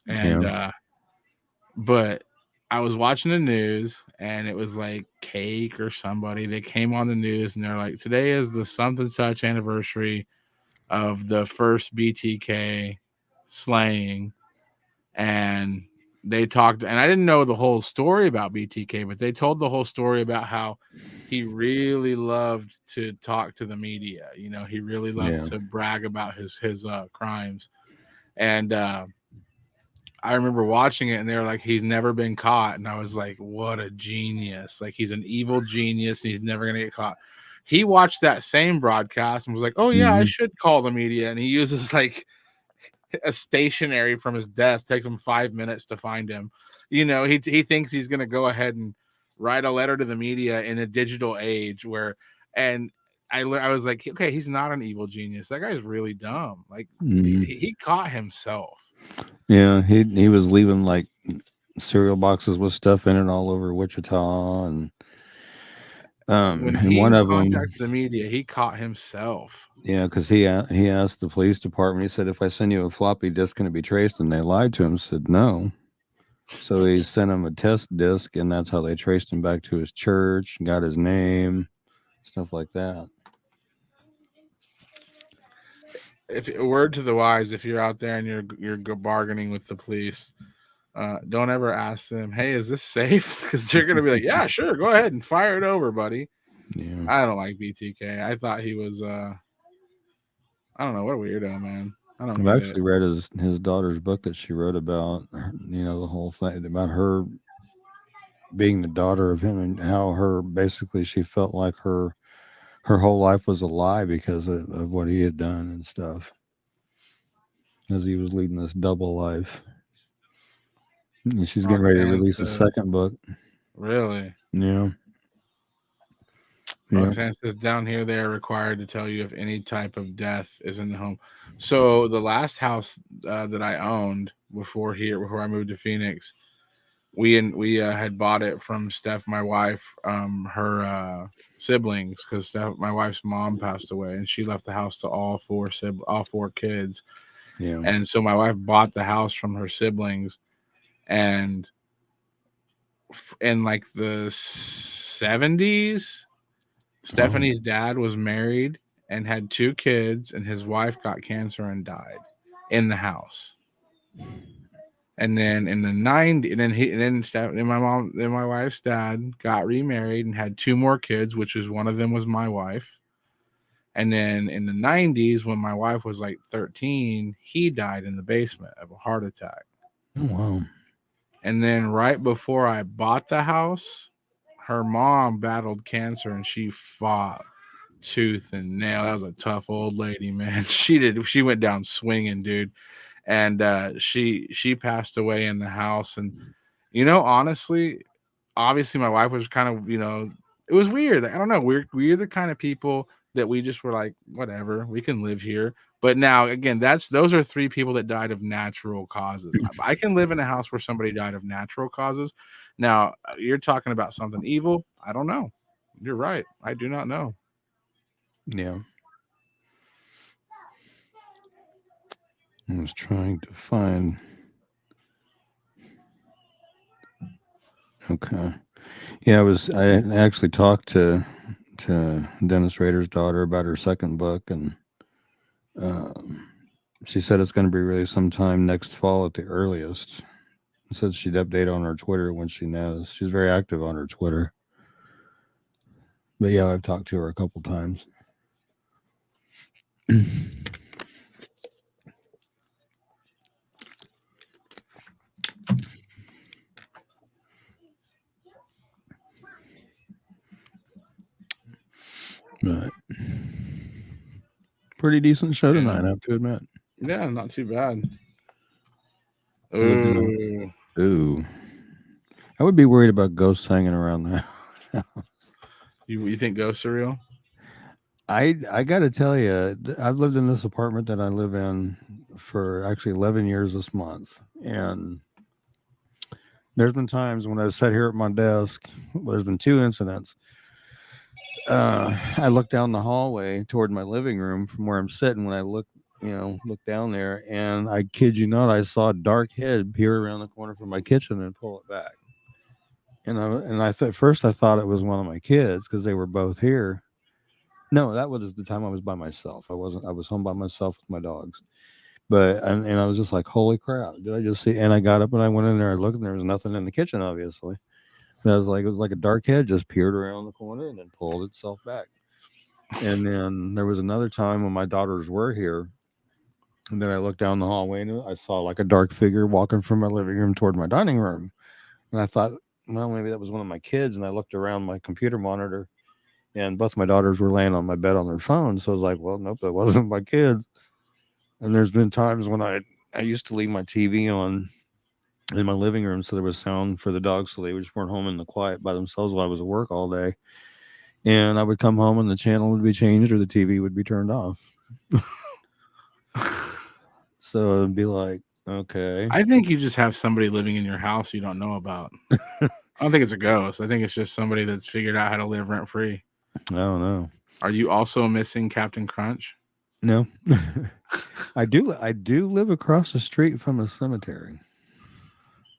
and but I was watching the news, and it was like Cake or somebody. They came on the news, and they're like, "Today is the something such anniversary of the first BTK slaying," and they talked, and I didn't know the whole story about BTK, but they told the whole story about how he really loved to talk to the media. You know, he really loved to brag about his crimes. And I remember watching it, and they were like, he's never been caught. And I was like, what a genius. Like, he's an evil genius, and he's never going to get caught. He watched that same broadcast and was like, oh, yeah, I should call the media. And he uses like a stationery from his desk, takes him 5 minutes to find him. You know, he thinks he's going to go ahead and write a letter to the media in a digital age where, and I was like, okay, he's not an evil genius. That guy's really dumb. Like he caught himself. Yeah, he was leaving like cereal boxes with stuff in it all over Wichita, and when he one of them contacted the media, he caught himself. Yeah, because he asked the police department. He said, "If I send you a floppy disk, can it be traced?" And they lied to him. Said no. So they sent him a test disk, and that's how they traced him back to his church, got his name, stuff like that. If a word to the wise, if you're out there and you're bargaining with the police, don't ever ask them, "Hey, is this safe?" Because they're gonna be like, "Yeah, sure, go ahead and fire it over, buddy." Yeah, I don't like BTK. I thought he was I don't know, what a weirdo, man. I don't. I've actually read his daughter's book that she wrote about, you know, the whole thing about her being the daughter of him and how she felt like her whole life was a lie because of what he had done and stuff, as he was leading this double life. And she's getting ready to release a second book. Really? Yeah. Roxanne says down here they are required to tell you if any type of death is in the home. So the last house that I owned before I moved to Phoenix, we had bought it from Steph, my wife, her siblings, because my wife's mom passed away, and she left the house to all four kids. Yeah. And so my wife bought the house from her siblings, and in like the 70s, Stephanie's dad was married and had 2 kids, and his wife got cancer and died in the house. And then in the 90s, then my wife's dad got remarried and had 2 more kids, which is one of them was my wife. And then in the 90s, when my wife was like 13, he died in the basement of a heart attack. Oh, wow. And then right before I bought the house, her mom battled cancer, and she fought tooth and nail. That was a tough old lady, man. She went down swinging, dude. And she passed away in the house. And, you know, honestly, obviously my wife was kind of, you know, it was weird. I don't know. We're the kind of people that we just were like, whatever, we can live here. But now, again, those are 3 people that died of natural causes. I can live in a house where somebody died of natural causes. Now, you're talking about something evil. I don't know. You're right. I do not know. Yeah. I was trying to find. Okay. Yeah, I actually talked to Dennis Rader's daughter about her second book, and she said it's going to be released sometime next fall at the earliest. Said she'd update on her Twitter when she knows. She's very active on her Twitter. But yeah, I've talked to her a couple times. But pretty decent show tonight, I have to admit. Yeah, not too bad. Ooh. I would be worried about ghosts hanging around the house. You think ghosts are real? I got to tell you, I've lived in this apartment that I live in for actually 11 years this month, and there's been times when I've sat here at my desk. There's been two incidents. I look down the hallway toward my living room from where I'm sitting. When I look down there, and I kid you not, I saw a dark head peer around the corner from my kitchen and pull it back. First I thought it was one of my kids because they were both here. No, that was the time I was by myself. I was home by myself with my dogs. But and I was just like, holy crap, did I just see? And I got up and I went in there and looked, and there was nothing in the kitchen, obviously. And I was like, it was like a dark head just peered around the corner and then pulled itself back. And then there was another time when my daughters were here, and then I looked down the hallway and I saw like a dark figure walking from my living room toward my dining room. And I thought, well, maybe that was one of my kids. And I looked around my computer monitor, and both my daughters were laying on my bed on their phones. So I was like, well, nope, that wasn't my kids. And there's been times when I used to leave my TV on in my living room so there was sound for the dogs, so they just weren't home in the quiet by themselves while I was at work all day. And I would come home and the channel would be changed or the TV would be turned off. So it'd be like, okay. I think you just have somebody living in your house you don't know about. I don't think it's a ghost. I think it's just somebody that's figured out how to live rent free. I don't know. Are you also missing Captain Crunch? No. I do live across the street from a cemetery.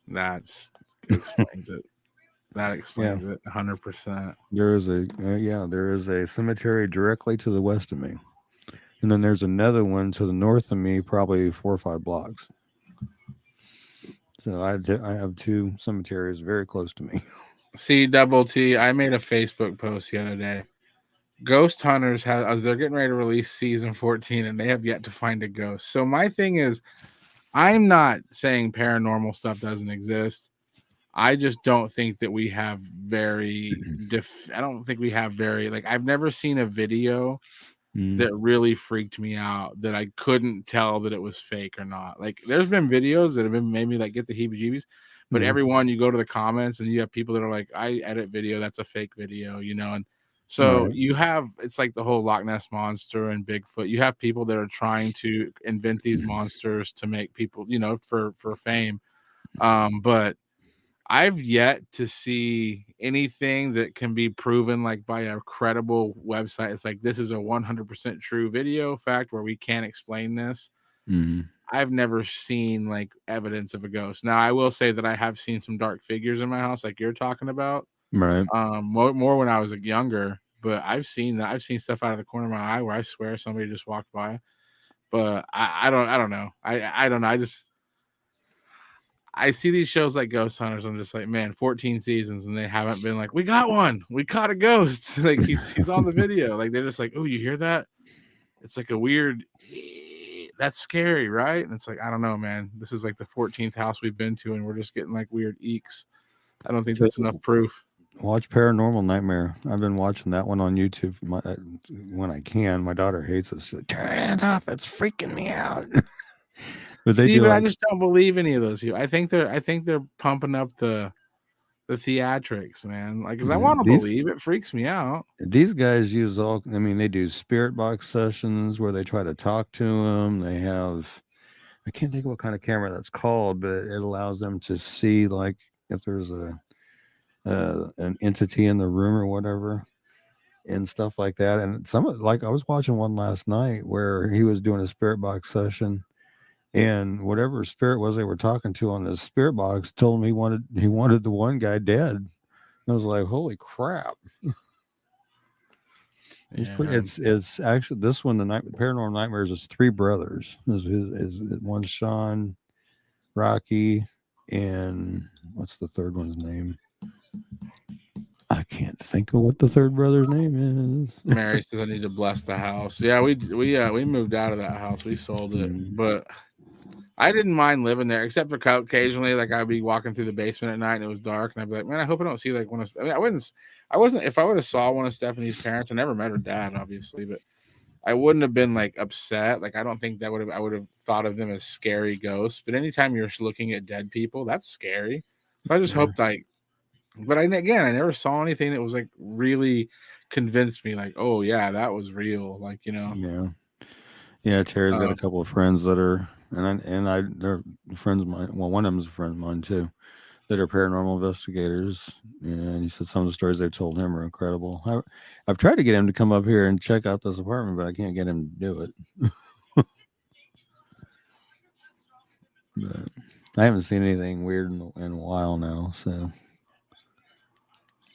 That explains it. That explains it 100%. There is a cemetery directly to the west of me, and then there's another one to the north of me, probably 4 or 5 blocks. So I have two cemeteries very close to me. See, Double T, I made a Facebook post the other day. Ghost hunters as they're getting ready to release season 14, and they have yet to find a ghost. So my thing is, I'm not saying paranormal stuff doesn't exist. I just don't think that we have I don't think we have like, I've never seen a video that really freaked me out that I couldn't tell that it was fake or not. Like, there's been videos that have been made me like get the heebie-jeebies, but everyone, you go to the comments and you have people that are like, I edit video, that's a fake video, and so you have, it's like the whole Loch Ness monster and Bigfoot. You have people that are trying to invent these monsters to make people, for fame. But I've yet to see anything that can be proven like by a credible website. It's like, this is a 100% true video fact where we can't explain this. I've never seen like evidence of a ghost. Now, I will say that I have seen some dark figures in my house, like you're talking about. Right. More when I was younger, but I've seen that. I've seen stuff out of the corner of my eye where I swear somebody just walked by. But I don't know. I don't know. I see these shows like Ghost Hunters. I'm just like, man, 14 seasons and they haven't been like, we got one. We caught a ghost. Like he's on the video. Like they're just like, oh, you hear that? It's like a weird. That's scary, right? And it's like, I don't know, man. This is like the 14th house we've been to, and we're just getting like weird eeks. I don't think that's enough proof. Watch Paranormal Nightmare. I've been watching that one on YouTube when I can. My daughter hates it. She's like, turn it off. It's freaking me out. But I just don't believe any of those people. I think they're pumping up the theatrics, man. Like, because I want to believe. It freaks me out. These guys use they do spirit box sessions where they try to talk to them. They have, I can't think of what kind of camera that's called, but it allows them to see like if there's an entity in the room or whatever and stuff like that. And like I was watching one last night where he was doing a spirit box session, and whatever spirit was they were talking to on the spirit box told him he wanted the one guy dead. And I was like, holy crap. It's actually this one, the Paranormal Nightmares, is 3 brothers. Is one's Sean, Rocky, and what's the third one's name? I can't think of what the third brother's name is. Mary says I need to bless the house. Yeah, we moved out of that house. We sold it, but I didn't mind living there, except for occasionally, like I'd be walking through the basement at night and it was dark, and I'd be like, man, I hope I don't see like one of. I mean, I wasn't. If I would have saw one of Stephanie's parents, I never met her dad, obviously, but I wouldn't have been like upset. Like I don't think I would have thought of them as scary ghosts. But anytime you're looking at dead people, that's scary. So I just hoped But I never saw anything that was like really convinced me. Like, oh yeah, that was real. Like, you know. Yeah. Terry's got a couple of friends that are, they're friends of mine. Well, one of them's a friend of mine too, that are paranormal investigators. And he said some of the stories they've told him are incredible. I've tried to get him to come up here and check out this apartment, but I can't get him to do it. But I haven't seen anything weird in a while now, so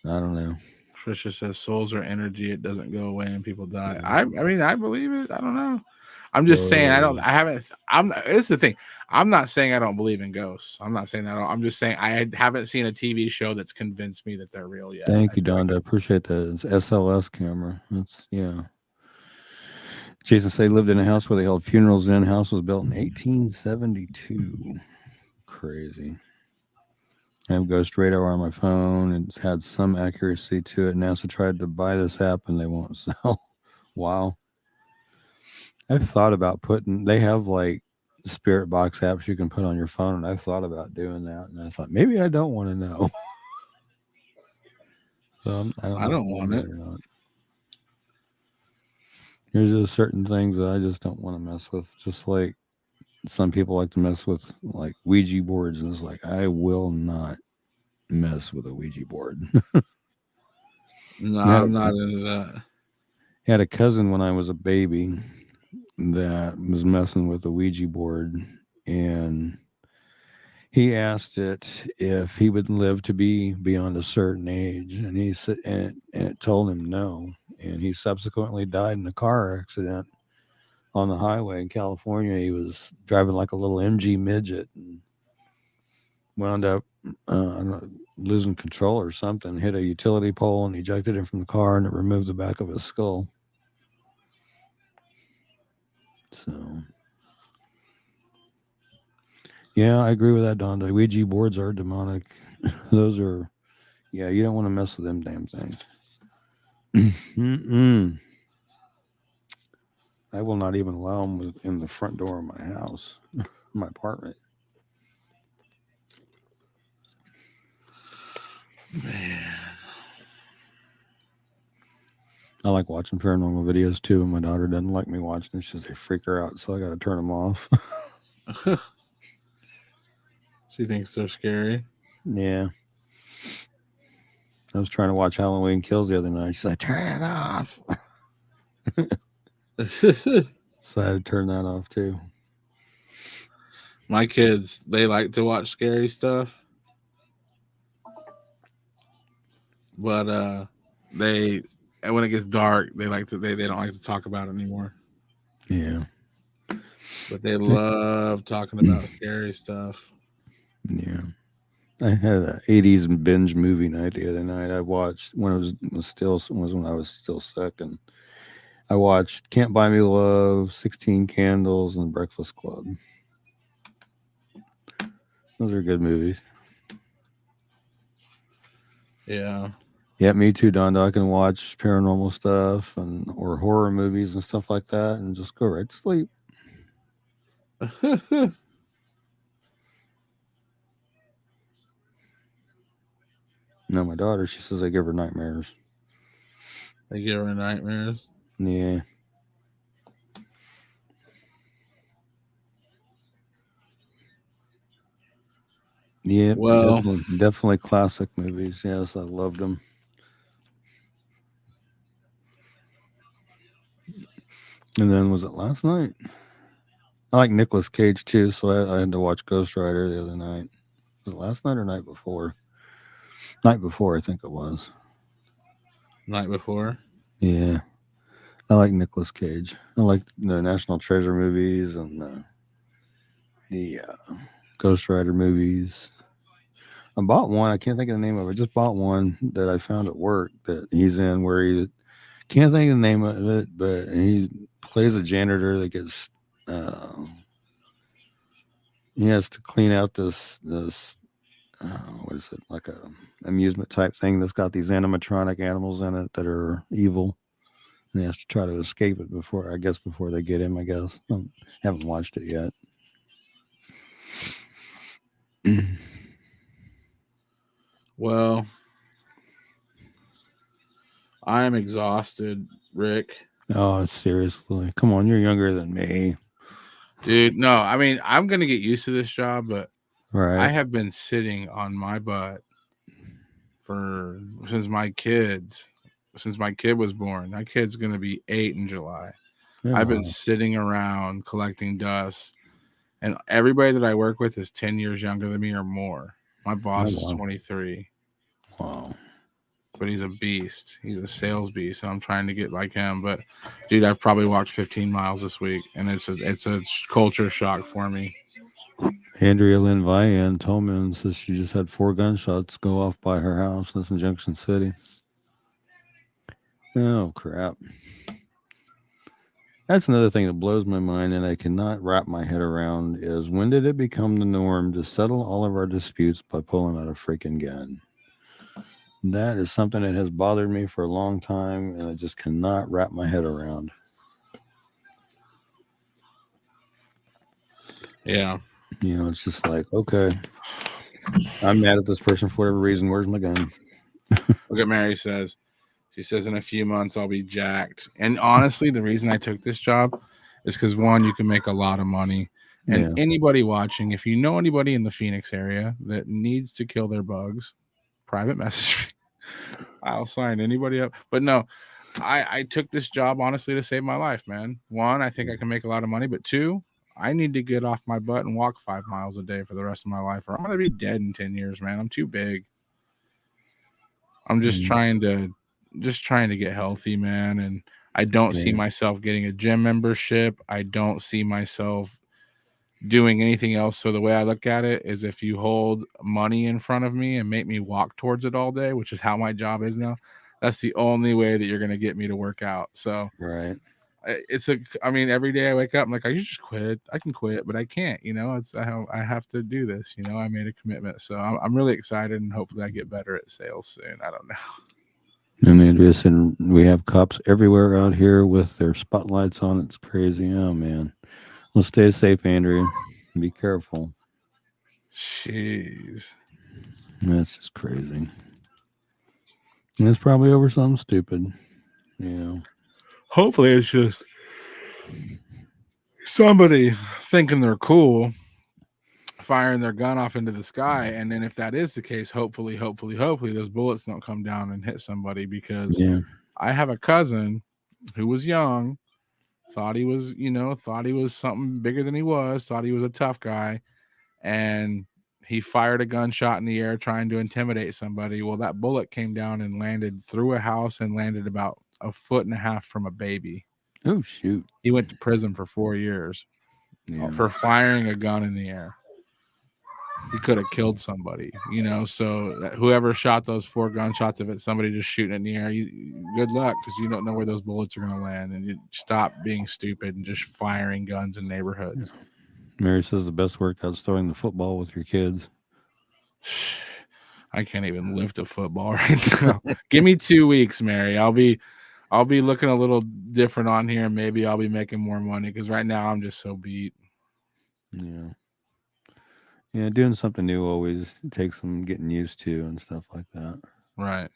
I don't know. Trisha says souls are energy; it doesn't go away and people die. I mean, I believe it. I don't know. I'm just saying This is the thing. I'm not saying I don't believe in ghosts. I'm not saying that. I'm just saying I haven't seen a TV show that's convinced me that they're real yet. Thank you, Donda. I appreciate that. It's SLS camera. Jason said he lived in a house where they held funerals in. House was built in 1872. Crazy. I have Ghost Radar on my phone. It's had some accuracy to it. NASA tried to buy this app and they won't sell. Wow. I've thought about they have like spirit box apps you can put on your phone, and I've thought about doing that. And I thought maybe I don't want to know. So I don't want it or not. There's just certain things that I just don't want to mess with. Just like some people like to mess with like Ouija boards, and it's like I will not mess with a Ouija board. No, I'm not into that. I had a cousin when I was a baby that was messing with the Ouija board, and he asked it if he would live to be beyond a certain age, and he said, and it told him no. And he subsequently died in a car accident on the highway in California. He was driving like a little MG midget and wound up losing control or something, hit a utility pole and ejected him from the car, and it removed the back of his skull. So, yeah, I agree with that, Don. The Ouija boards are demonic. Those are, yeah, you don't want to mess with them damn things. I will not even allow them in the front door of my house, my apartment. Man. I like watching paranormal videos too, and my daughter doesn't like me watching them. She says they freak her out, so I got to turn them off. She thinks they're scary. Yeah. I was trying to watch Halloween Kills the other night. She's like, turn it off. So I had to turn that off too. My kids, they like to watch scary stuff. But and when it gets dark, they don't like to talk about it anymore. Yeah. But they love talking about scary stuff. Yeah. I had an 80s binge movie night the other night. I watched when I was when I was still sick, and I watched Can't Buy Me Love, 16 Candles, and Breakfast Club. Those are good movies. Yeah. Yeah, me too, Don. I can watch paranormal stuff or horror movies and stuff like that and just go right to sleep. No, my daughter, she says I give her nightmares. They give her nightmares? Yeah. Yeah, well, definitely classic movies. Yes, I loved them. And then was it last night? I like Nicolas Cage too, so I had to watch Ghost Rider the other night. Was it last night or night before? Night before, I think it was. Night before? Yeah. I like Nicolas Cage. I like the National Treasure movies and the Ghost Rider movies. I bought one. I can't think of the name of it. I just bought one that I found at work that he's in where he can't think of the name of it, but he plays a janitor that gets he has to clean out this what is it, like a amusement type thing that's got these animatronic animals in it that are evil, and he has to try to escape it before they get him. I haven't watched it yet. Well, I am exhausted, Rick. Oh, seriously. Come on, you're younger than me. Dude, no, I mean, I'm going to get used to this job, but I Right. have been sitting on my butt since my kid was born. My kid's going to be 8 in July. Oh, I've been wow. sitting around collecting dust, and everybody that I work with is 10 years younger than me or more. My boss Oh, is wow. 23, Wow. but he's a beast. He's a sales beast, and I'm trying to get like him. But dude, I've probably walked 15 miles this week, and it's a culture shock for me. Andrea Lynn Vian told me and says she just had 4 gunshots go off by her house. That's in Junction City. Oh, crap. That's another thing that blows my mind and I cannot wrap my head around is when did it become the norm to settle all of our disputes by pulling out a freaking gun? That is something that has bothered me for a long time and I just cannot wrap my head around. Yeah. You know, it's just like, okay, I'm mad at this person for whatever reason. Where's my gun? Look at Mary says. She says in a few months I'll be jacked. And honestly, the reason I took this job is because one, you can make a lot of money. And Yeah. anybody watching, if you know anybody in the Phoenix area that needs to kill their bugs, private message me. I'll sign anybody up. But no, I took this job honestly to save my life, man. One, I think I can make a lot of money, but two, I need to get off my butt and walk 5 miles a day for the rest of my life, or I'm gonna be dead in 10 years, man. I'm too big. I'm just trying to get healthy, man. And I don't see Yeah. myself getting a gym membership. I don't see myself doing anything else. So the way I look at it is if you hold money in front of me and make me walk towards it all day, which is how my job is now, that's the only way that you're going to get me to work out. So Right. I mean, every day I wake up, I'm like, I should just quit. I can quit, but I can't, I have to do this, I made a commitment. So I'm really excited and hopefully I get better at sales soon. I don't know. And Andrea said we have cops everywhere out here with their spotlights on. It's crazy. Oh man. Well, stay safe, Andrea. Be careful. Jeez. That's just crazy. And it's probably over something stupid. Hopefully it's just somebody thinking they're cool, firing their gun off into the sky. And then if that is the case, hopefully those bullets don't come down and hit somebody, because Yeah. I have a cousin who was young, thought he was something bigger than he was, thought he was a tough guy, and he fired a gunshot in the air trying to intimidate somebody. Well, that bullet came down and landed through a house and landed about 1.5 feet from a baby. Oh shoot. He went to prison for 4 years for firing a gun in the air. He could have killed somebody, so whoever shot those 4 gunshots, if it's somebody just shooting in the air, good luck, because you don't know where those bullets are going to land. And you stop being stupid and just firing guns in neighborhoods. Mary says the best workout's throwing the football with your kids. I can't even lift a football right now. Give me 2 weeks, Mary. I'll be looking a little different on here, and maybe I'll be making more money, because right now I'm just so beat. Yeah, doing something new always takes some getting used to and stuff like that. Right.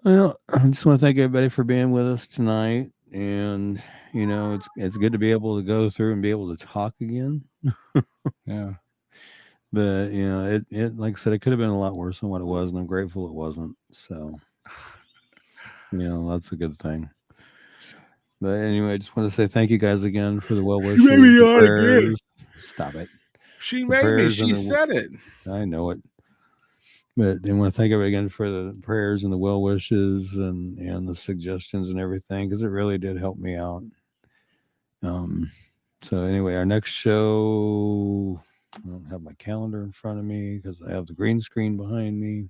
Well, I just want to thank everybody for being with us tonight, and it's good to be able to go through and be able to talk again. Yeah. But it like I said, it could have been a lot worse than what it was, and I'm grateful it wasn't. So, that's a good thing. But anyway, I just want to say thank you guys again for the well wishes, the prayers. Stop it. She made me. She said it. I know it. But I want to thank everybody again for the prayers and the well wishes and the suggestions and everything, because it really did help me out. So anyway, our next show, I don't have my calendar in front of me because I have the green screen behind me.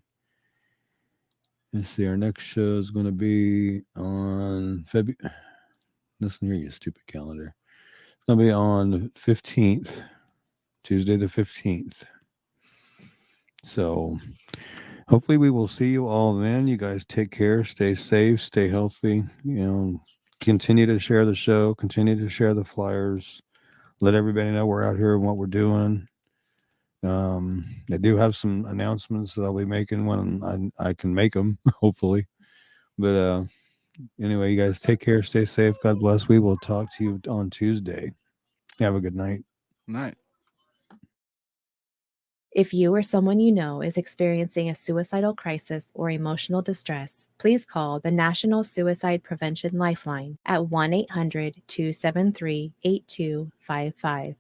Let's see, our next show is going to be on February. Listen here, you stupid calendar. It's going to be on the 15th, Tuesday the 15th. So hopefully we will see you all then. You guys take care, stay safe, stay healthy, continue to share the show, continue to share the flyers, let everybody know we're out here and what we're doing. I do have some announcements that I'll be making when I can make them, hopefully. But anyway, you guys take care, stay safe, God bless. We will talk to you on Tuesday. Have a good night. Night. If you or someone you know is experiencing a suicidal crisis or emotional distress, please call the National Suicide Prevention Lifeline at 1-800-273-8255.